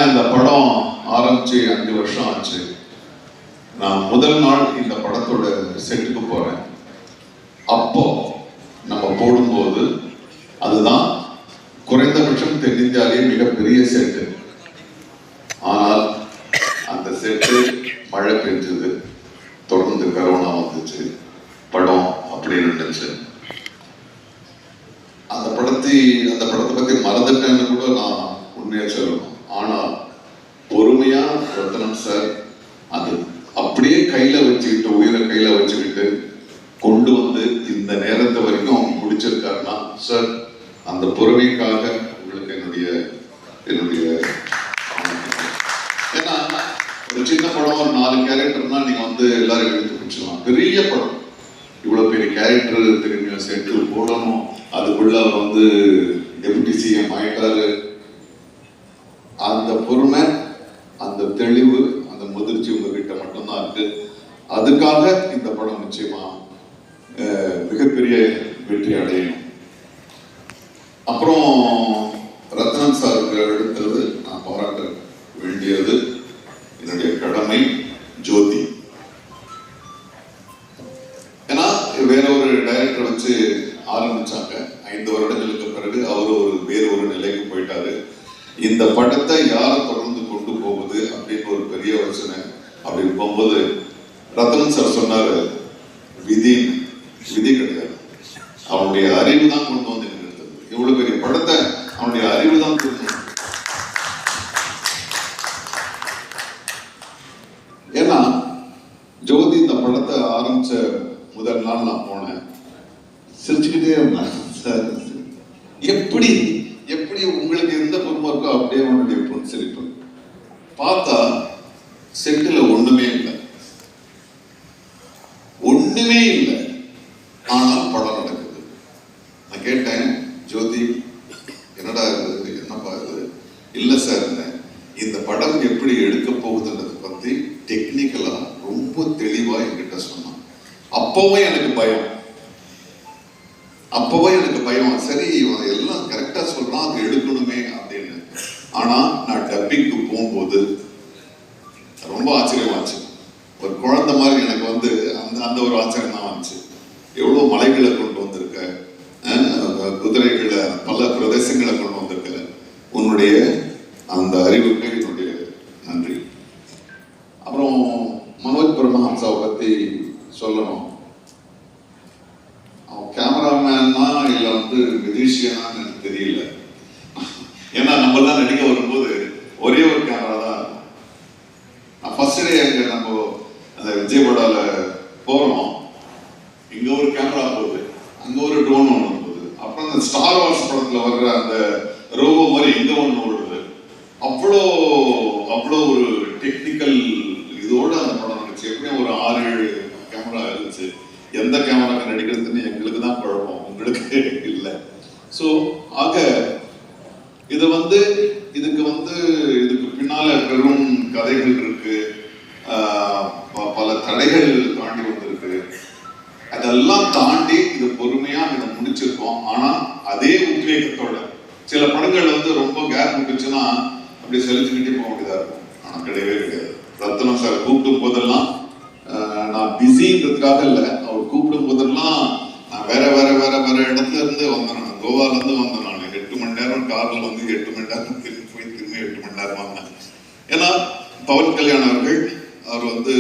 இந்த படம் ஆரம்பிச்சு 5 வருஷம் ஆச்சு. நான் முதல் நாள் இந்த படத்தோட செட்டுக்கு போறேன். அப்போ நம்ம போடும்போது அதுதான் குறைந்தபட்சம் தென்னிந்தியாவிலே மிகப்பெரிய செட்டு. ஆனால் அந்த செட்டு மழை பெஞ்சது, தொடர்ந்து கரோனா வந்துச்சு, படம் அப்படியே இருந்துச்சு. அந்த படத்தை பத்தி மறந்துட்டேன்னு கூட நான் உண்மையா சொல்லணும். ஆனால் பொறுமையா ரத்னம் சார் அது அப்படியே கையில வச்சுக்கிட்டு, உயிரை கையில வச்சுக்கிட்டு கொண்டு வந்து இந்த நேரத்தை வரைக்கும் அவங்க முடிச்சிருக்காருன்னா சார், அந்த பொறுமைக்காக உங்களுக்கு என்னுடைய ஏன்னா ஒரு சின்ன படம், ஒரு 4 கேரக்டர்னா நீங்க வந்து எல்லாரும் எடுத்து பிடிச்சலாம். பெரிய படம், இவ்வளவு பெரிய கேரக்டர் திரும்பியும் செட்டில் போடணும், அதுக்குள்ள அவர் வந்து டெபுட்டி சிஎம் ஆயிட்டாரு. அந்த பொறுமை, அந்த தெளிவு, அந்த முதிர்ச்சி உங்ககிட்ட மட்டும்தான் இருக்கு. அதுக்காக இந்த படம் நிச்சயமா மிகப்பெரிய வெற்றி அடையும். அப்புறம் ரத்னம் சாருக்கு அடுத்தது நான் பாராட்ட வேண்டியது என்னுடைய கடமை ஜோதி. ஏன்னா வேற ஒரு டைரக்டர் வச்சு ஆரம்பிச்சாங்க. 5 வருடங்களுக்கு பிறகு அவர் வேறு ஒரு நிலைக்கு போயிட்டாரு. இந்த படத்தை யாரை தொடர்ந்து கொண்டு போகுது அப்படின்னு ஒரு பெரிய யோசனை. அப்படி போகும்போது ரத்னம் சார் சொன்னாரு, விதி கிடையாது, அவனுடைய அறிவு தான் கொண்டு வந்து நிறுத்தது. இவ்வளவு பெரிய படத்தை அவனுடைய அறிவு தான் கொண்டு. ஏன்னா ஜோதி இந்த படத்தை ஆரம்பிச்ச முதல் நாள் நான் போனேன், சிரிச்சுக்கிட்டே இருந்தேன். சார் எப்படி உங்களுக்கு எந்த பொறுமை இருக்கோ அப்படியே அவனுடைய பொன் சிரிப்பு. பார்த்தா செட்டில் ஒண்ணுமே இல்லை. ஆனால் படம் நடக்குது. நான் கேட்டேன், ஜோதி என்னடா இது, என்னப்பா இது? இல்லை சார், இந்த படம் எப்படி எடுக்க போகுதுன்றதை பத்தி டெக்னிக்கலா ரொம்ப தெளிவா என்கிட்ட சொன்னான். அப்பவே எனக்கு பயம். சரி எல்லாம் கரெக்டா சொல்றான், அது எடுக்கணுமே அப்படின்னு. ஆனா நான் டப்பிங்க்கு போகும்போது ரொம்ப ஆச்சரியமாச்சு. ஒரு குழந்தை மாதிரி எனக்கு வந்து அந்த ஒரு ஆச்சரியம் தான் வந்துச்சு. எவ்வளவு மலைகளை கொண்டு வந்திருக்க, குதிரைகளை, பல பிரதேசங்களை கொண்டு வந்திருக்க, உன்னுடைய அந்த அறிவுக்கு என்னுடைய நன்றி. அப்புறம் மனோஜ் பரமஹம்சாவை பத்தி சொல்லணும். அவன் கேமராமேன்னா இல்லை வந்து மியூசிஷியனான்னு எனக்கு தெரியல. ஏன்னா நம்ம தான் நடிக்க வரும்போது ஒரே ஒரு கேமரா தான் இருக்கும். நான் ஃபர்ஸ்ட் டே அங்கே நம்ம அந்த விஜயவாடால போறோம், இங்க ஒரு கேமரா போகுது, அங்க ஒரு ட்ரோன் ஒன்று போகுது, அப்புறம் அந்த ஸ்டார் வார்ஸ் படத்துல வர்ற அந்த ரோபோ மாதிரி இங்க ஒன்று ஓடுது. அவ்வளோ ஒரு டெக்னிக்கல் இதோட அந்த படம் இருந்துச்சு. எப்படியும் ஒரு 6-7 கேமரா இருந்துச்சு. எந்த கேமராக்கு நடிக்கிறதுன்னு எங்களுக்கு தான் குழப்பம், உங்களுக்கு இல்லை. ஸோ ஆக இதுக்கு பின்னால பெரும் கதைகள் இருக்கு, பல தடைகள் தாண்டி வந்திருக்கு. அதெல்லாம் தாண்டி இது பொறுமையா இதை முடிச்சிருக்கோம். ஆனா அதே உத்வேகத்தோட சில படங்கள் வந்து ரொம்ப கேப் விட்டுச்சுன்னா அப்படி செலுத்திக்கிட்டே போக வேண்டியதா இருக்கும். ஆனா கிடையவே கிடையாது. ரத்னம் சார் கூப்பிடும் போதெல்லாம் நான் பிஸின்றதுக்காக இல்லை, அவர் கூப்பிடும் போதெல்லாம் நான் வேற இடத்துல இருந்து வந்தேன். நான் கோவால இருந்து வந்தேன். நான் 8 மணி நேரம் காரில் வந்து 8 மணி நேரம் திரும்பி 8 மணி நேரம் வந்தேன். ஏன்னா பவன் கல்யாண் அவர்கள் அவர் வந்து